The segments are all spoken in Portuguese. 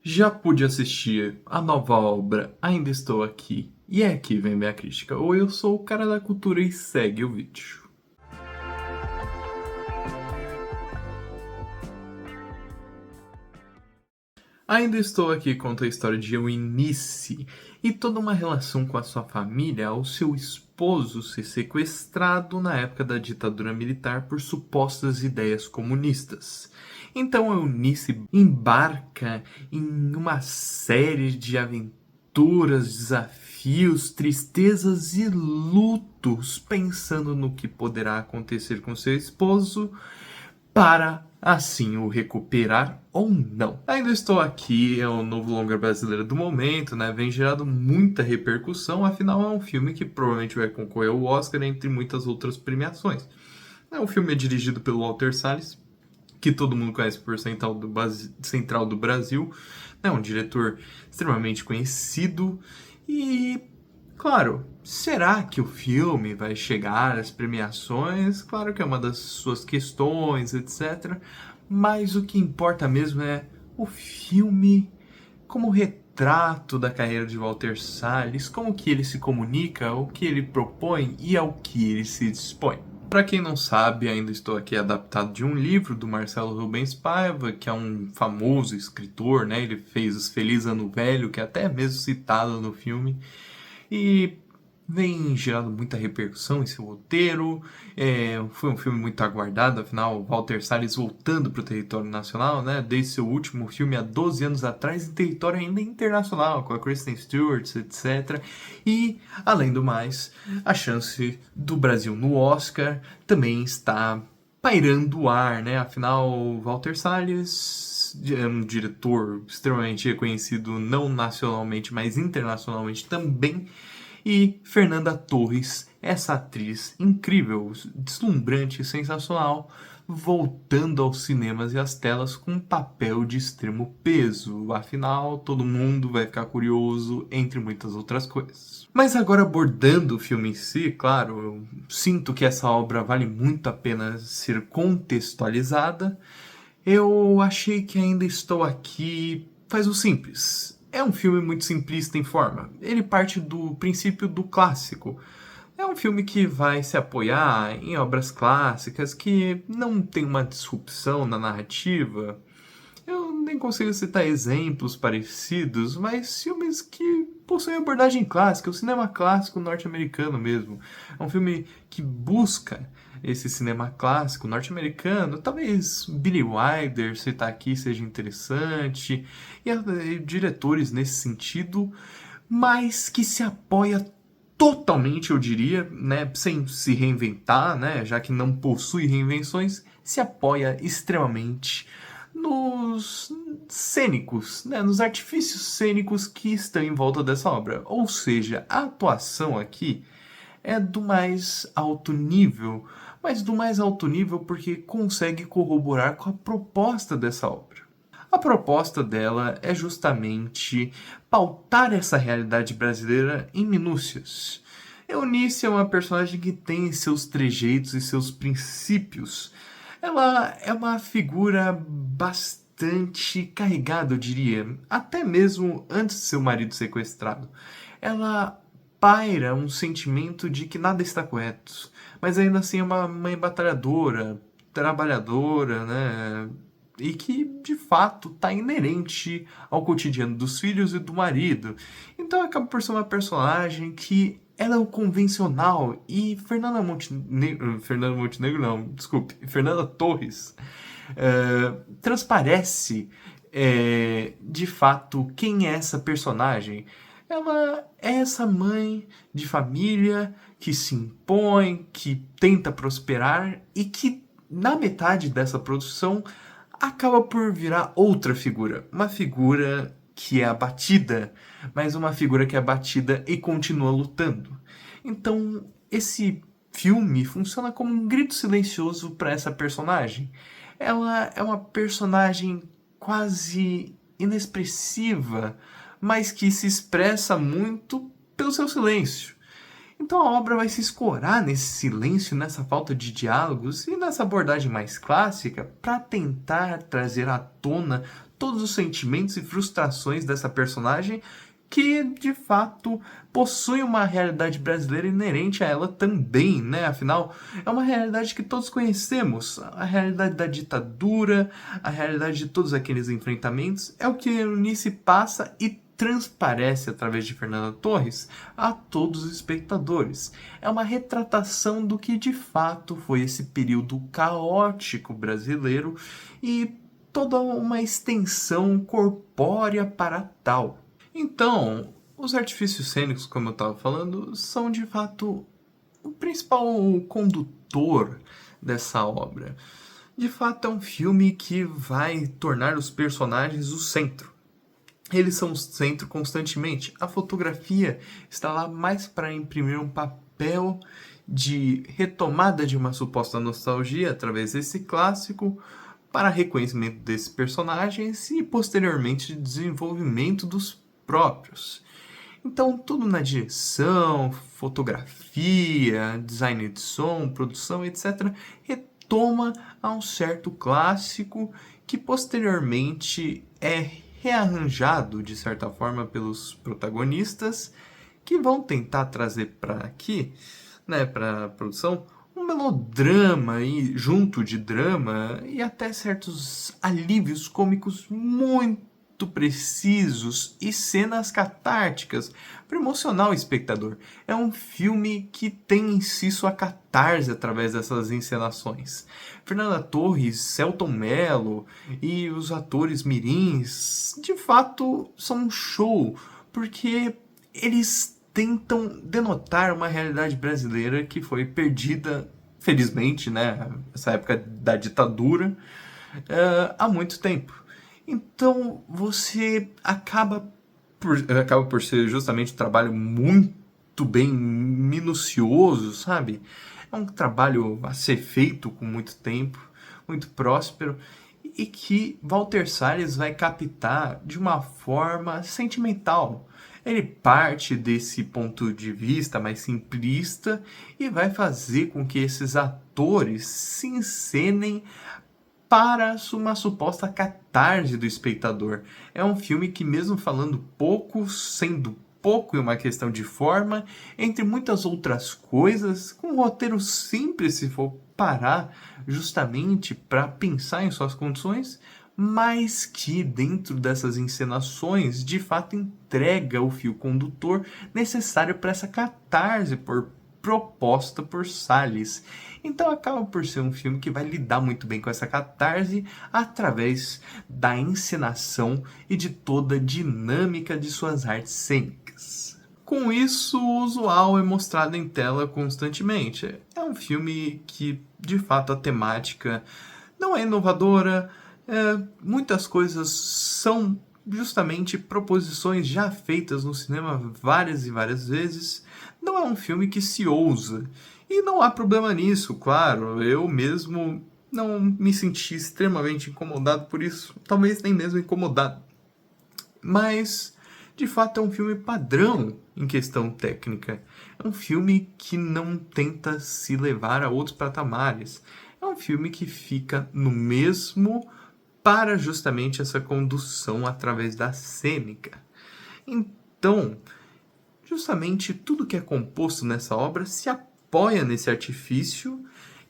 Já pude assistir a nova obra Ainda Estou Aqui. E é aqui vem minha crítica. Ou eu sou o cara da cultura e segue o vídeo. Ainda Estou Aqui conta a história de Eunice e toda uma relação com a sua família ao seu esposo ser sequestrado na época da ditadura militar por supostas ideias comunistas. Então Eunice embarca em uma série de aventuras, desafios, tristezas e lutos, pensando no que poderá acontecer com seu esposo para assim o recuperar ou não. Ainda Estou Aqui é o novo longa brasileiro do momento, né? Vem gerando muita repercussão, afinal é um filme que provavelmente vai concorrer ao Oscar entre muitas outras premiações. O filme é dirigido pelo Walter Salles, que todo mundo conhece por Central do Brasil, é um diretor extremamente conhecido e, claro, será que o filme vai chegar às premiações? Claro que é uma das suas questões, etc. Mas o que importa mesmo é o filme como retrato da carreira de Walter Salles, como que ele se comunica, o que ele propõe e ao que ele se dispõe. Para quem não sabe, Ainda Estou Aqui adaptado de um livro do Marcelo Rubens Paiva, que é um famoso escritor, né? Ele fez Os Feliz Ano Velho, que é até mesmo citado no filme. E vem gerando muita repercussão esse roteiro. Foi um filme muito aguardado, afinal, Walter Salles voltando para o território nacional, né? Desde seu último filme há 12 anos atrás, em território ainda internacional, com a Kristen Stewart, etc. E, além do mais, a chance do Brasil no Oscar também está pairando o ar, né? Afinal, Walter Salles é um diretor extremamente reconhecido, não nacionalmente, mas internacionalmente também. E Fernanda Torres, essa atriz incrível, deslumbrante e sensacional, voltando aos cinemas e às telas com um papel de extremo peso. Afinal, todo mundo vai ficar curioso, entre muitas outras coisas. Mas agora abordando o filme em si, claro, eu sinto que essa obra vale muito a pena ser contextualizada. Eu achei que Ainda Estou Aqui faz o simples. É um filme muito simplista em forma. Ele parte do princípio do clássico. É um filme que vai se apoiar em obras clássicas que não tem uma disrupção na narrativa. Eu nem consigo citar exemplos parecidos, mas filmes que possuem abordagem clássica, o cinema clássico norte-americano mesmo. É um filme que busca esse cinema clássico norte-americano. Talvez Billy Wilder citar aqui seja interessante, e diretores nesse sentido, mas que se apoia totalmente, eu diria, né, sem se reinventar, né, já que não possui reinvenções, se apoia extremamente nos cênicos, né, nos artifícios cênicos que estão em volta dessa obra. Ou seja, a atuação aqui é do mais alto nível, mas do mais alto nível porque consegue corroborar com a proposta dessa obra. A proposta dela é justamente pautar essa realidade brasileira em minúcias. Eunice é uma personagem que tem seus trejeitos e seus princípios. Ela é uma figura bastante carregada, eu diria, até mesmo antes de seu marido sequestrado. Ela paira um sentimento de que nada está correto, mas ainda assim é uma mãe batalhadora, trabalhadora, né? E que de fato está inerente ao cotidiano dos filhos e do marido. Então acaba por ser uma personagem que ela é o convencional e Fernanda Montenegro não, desculpe, Fernanda Torres transparece de fato quem é essa personagem. Ela é essa mãe de família que se impõe, que tenta prosperar e que na metade dessa produção acaba por virar outra figura. Uma figura que é abatida, mas uma figura que é abatida e continua lutando. Então, esse filme funciona como um grito silencioso para essa personagem. Ela é uma personagem quase inexpressiva, mas que se expressa muito pelo seu silêncio. Então a obra vai se escorar nesse silêncio, nessa falta de diálogos e nessa abordagem mais clássica para tentar trazer à tona todos os sentimentos e frustrações dessa personagem que, de fato, possui uma realidade brasileira inerente a ela também, né? Afinal, é uma realidade que todos conhecemos. A realidade da ditadura, a realidade de todos aqueles enfrentamentos, é o que Eunice passa e transparece através de Fernanda Torres a todos os espectadores. É uma retratação do que de fato foi esse período caótico brasileiro e toda uma extensão corpórea para tal. Então, os artifícios cênicos, como eu estava falando, são de fato o principal condutor dessa obra. De fato, é um filme que vai tornar os personagens o centro. Eles são o centro constantemente. A fotografia está lá mais para imprimir um papel de retomada de uma suposta nostalgia através desse clássico, para reconhecimento desses personagens e posteriormente desenvolvimento dos próprios. Então, tudo na direção, fotografia, design de som, produção, etc., retoma a um certo clássico que posteriormente é rearranjado, de certa forma, pelos protagonistas, que vão tentar trazer para aqui, né, para a produção, um melodrama e junto de drama e até certos alívios cômicos muito precisos e cenas catárticas para emocionar o espectador. É um filme que tem em si sua catarse através dessas encenações. Fernanda Torres, Selton Mello e os atores mirins, de fato, são um show, porque eles tentam denotar uma realidade brasileira que foi perdida, felizmente, né, essa época da ditadura, há muito tempo. Então você acaba por ser justamente um trabalho muito bem minucioso, sabe? É um trabalho a ser feito com muito tempo, muito próspero, e que Walter Salles vai captar de uma forma sentimental. Ele parte desse ponto de vista mais simplista e vai fazer com que esses atores se encenem para uma suposta catarse do espectador. É um filme que, mesmo falando pouco, sendo pouco em uma questão de forma, entre muitas outras coisas, com um roteiro simples se for parar justamente para pensar em suas condições, mas que dentro dessas encenações de fato entrega o fio condutor necessário para essa catarse proposta por Salles. Então acaba por ser um filme que vai lidar muito bem com essa catarse através da encenação e de toda a dinâmica de suas artes cênicas. Com isso, o usual é mostrado em tela constantemente. É um filme que, de fato, a temática não é inovadora, muitas coisas são justamente proposições já feitas no cinema várias e várias vezes. Não é um filme que se ousa. E não há problema nisso, claro. Eu mesmo não me senti extremamente incomodado por isso. Talvez nem mesmo incomodado. Mas, de fato, é um filme padrão em questão técnica. É um filme que não tenta se levar a outros patamares. É um filme que fica no mesmo para justamente essa condução através da cênica. Então, justamente tudo que é composto nessa obra se apoia nesse artifício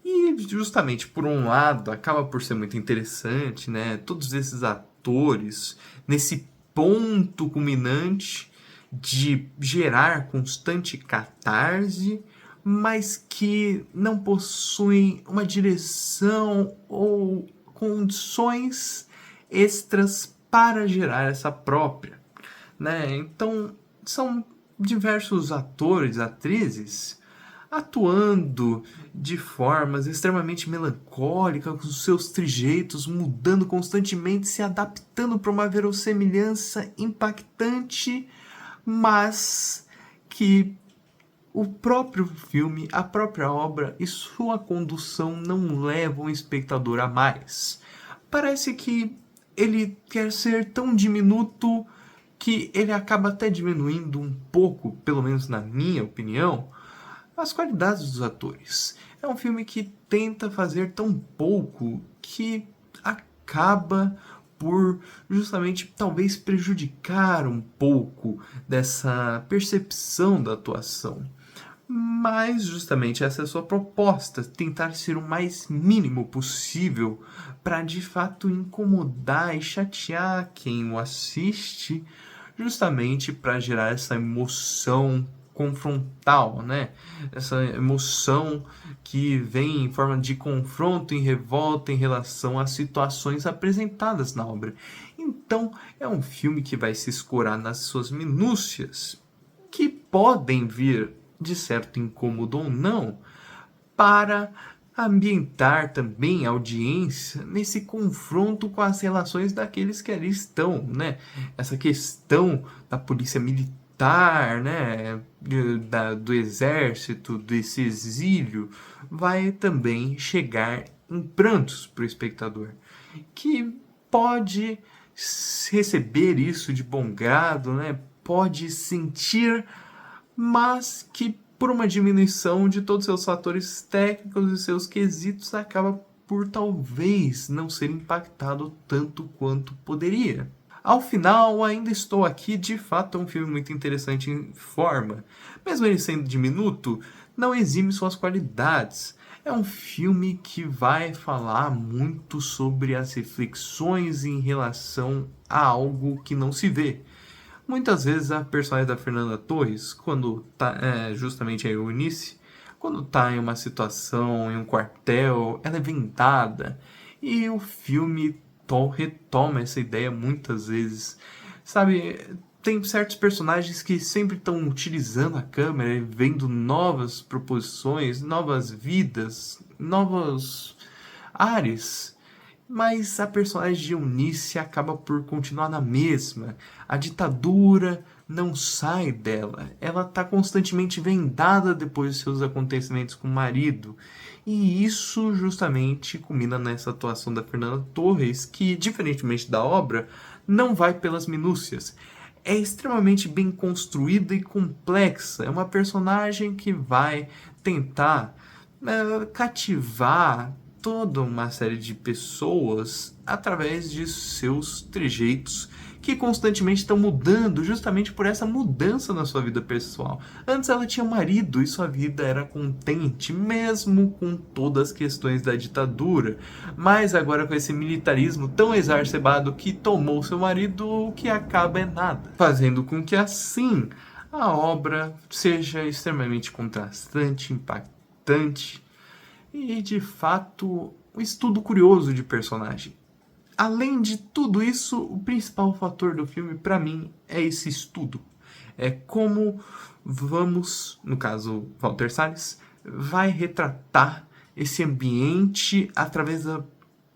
e justamente por um lado acaba por ser muito interessante, né? Todos esses atores nesse ponto culminante de gerar constante catarse, mas que não possuem uma direção ou condições extras para gerar essa própria, né? Então são diversos atores, atrizes atuando de formas extremamente melancólicas, com seus trejeitos mudando constantemente, se adaptando para uma verossimilhança impactante, mas que o próprio filme, a própria obra e sua condução não levam o espectador a mais. Parece que ele quer ser tão diminuto que ele acaba até diminuindo um pouco, pelo menos na minha opinião, as qualidades dos atores. É um filme que tenta fazer tão pouco que acaba por justamente talvez prejudicar um pouco dessa percepção da atuação. Mas justamente essa é a sua proposta, tentar ser o mais mínimo possível para de fato incomodar e chatear quem o assiste, justamente para gerar essa emoção confrontal, né? Essa emoção que vem em forma de confronto e revolta em relação às situações apresentadas na obra. Então, é um filme que vai se escorar nas suas minúcias, que podem vir de certo incômodo ou não, para ambientar também a audiência nesse confronto com as relações daqueles que ali estão, né? Essa questão da polícia militar, né? Do exército, desse exílio, vai também chegar em prantos para o espectador, que pode receber isso de bom grado, né? Pode sentir, mas que por uma diminuição de todos os seus fatores técnicos e seus quesitos acaba por talvez não ser impactado tanto quanto poderia. Ao final, ainda estou aqui, de fato é um filme muito interessante em forma. Mesmo ele sendo diminuto, não exime suas qualidades. É um filme que vai falar muito sobre as reflexões em relação a algo que não se vê. Muitas vezes a personagem da Fernanda Torres, quando tá justamente a Eunice, quando tá em uma situação, em um quartel, ela é vendada. E o filme retoma essa ideia muitas vezes. Sabe, tem certos personagens que sempre estão utilizando a câmera e vendo novas proposições, novas vidas, novos ares. Mas a personagem de Eunice acaba por continuar na mesma. A ditadura não sai dela. Ela está constantemente vendada depois de seus acontecimentos com o marido. E isso justamente culmina nessa atuação da Fernanda Torres, que, diferentemente da obra, não vai pelas minúcias. É extremamente bem construída e complexa. É uma personagem que vai tentar cativar toda uma série de pessoas através de seus trejeitos que constantemente estão mudando justamente por essa mudança na sua vida pessoal. Antes ela tinha um marido e sua vida era contente, mesmo com todas as questões da ditadura. Mas agora com esse militarismo tão exacerbado que tomou seu marido, o que acaba é nada. Fazendo com que assim a obra seja extremamente contrastante, impactante e, de fato, um estudo curioso de personagem. Além de tudo isso, o principal fator do filme, para mim, é esse estudo. É como vamos, no caso, Walter Salles, vai retratar esse ambiente através da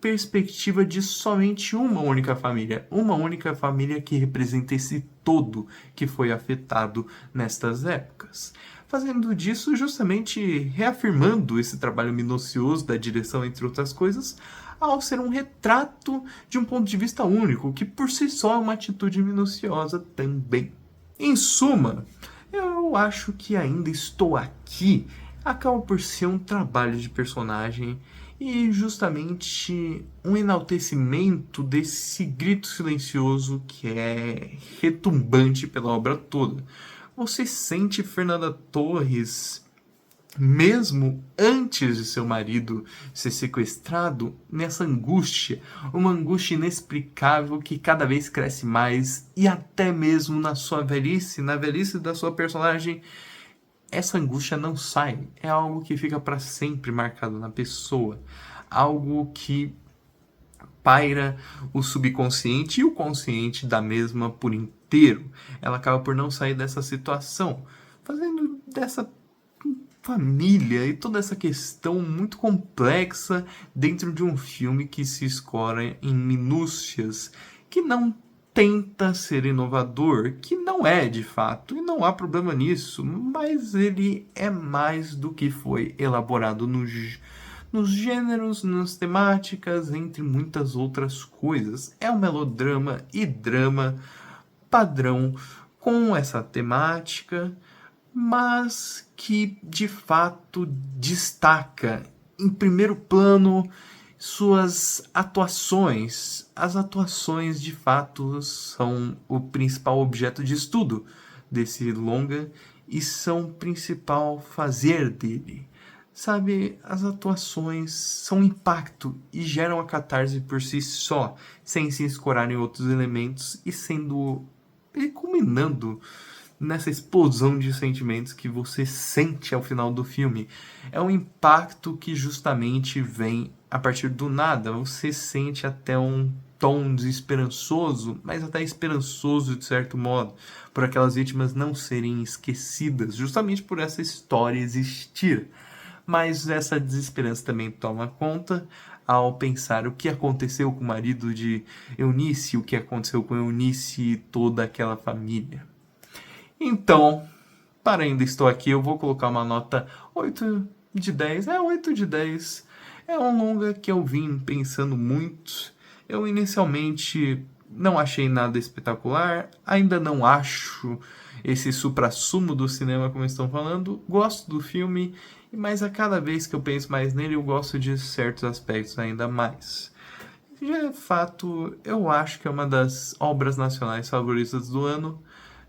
perspectiva de somente uma única família que representa esse todo que foi afetado nestas épocas. Fazendo disso, justamente reafirmando esse trabalho minucioso da direção, entre outras coisas, ao ser um retrato de um ponto de vista único, que por si só é uma atitude minuciosa também. Em suma, eu acho que Ainda Estou Aqui acaba por ser um trabalho de personagem e justamente um enaltecimento desse grito silencioso que é retumbante pela obra toda. Você sente Fernanda Torres, mesmo antes de seu marido ser sequestrado, nessa angústia, uma angústia inexplicável que cada vez cresce mais e até mesmo na sua velhice, na velhice da sua personagem, essa angústia não sai. É algo que fica para sempre marcado na pessoa, algo que paira o subconsciente e o consciente da mesma por inteiro. Ela acaba por não sair dessa situação, fazendo dessa família e toda essa questão muito complexa dentro de um filme que se escora em minúcias, que não tenta ser inovador, que não é de fato, e não há problema nisso, mas ele é mais do que foi elaborado nos gêneros, nas temáticas, entre muitas outras coisas. É um melodrama e drama padrão com essa temática, mas que de fato destaca em primeiro plano Suas atuações. As atuações, de fato, são o principal objeto de estudo desse longa e são o principal fazer dele. Sabe, as atuações são impacto e geram a catarse por si só, sem se escorar em outros elementos e culminando nessa explosão de sentimentos que você sente ao final do filme. É um impacto que justamente vem a partir do nada. Você sente até um tom desesperançoso, mas até esperançoso de certo modo, por aquelas vítimas não serem esquecidas, justamente por essa história existir. Mas essa desesperança também toma conta ao pensar o que aconteceu com o marido de Eunice, o que aconteceu com Eunice e toda aquela família. Então, para Ainda Estou Aqui, eu vou colocar uma nota 8 de 10. É 8 de 10. É um longa que eu vim pensando muito. Eu inicialmente não achei nada espetacular, ainda não acho esse suprassumo do cinema como estão falando. Gosto do filme, mas a cada vez que eu penso mais nele, eu gosto de certos aspectos ainda mais. Já é fato, eu acho que é uma das obras nacionais favoritas do ano.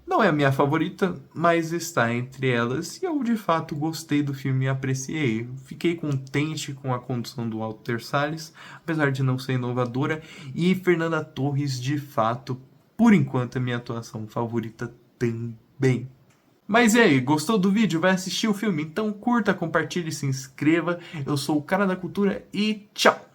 Não é a minha favorita, mas está entre elas e eu de fato gostei do filme e apreciei. Fiquei contente com a condução do Walter Salles, apesar de não ser inovadora, e Fernanda Torres de fato, por enquanto, é minha atuação favorita também. Mas e aí, gostou do vídeo? Vai assistir o filme? Então curta, compartilhe, se inscreva. Eu sou o Cara da Cultura e tchau!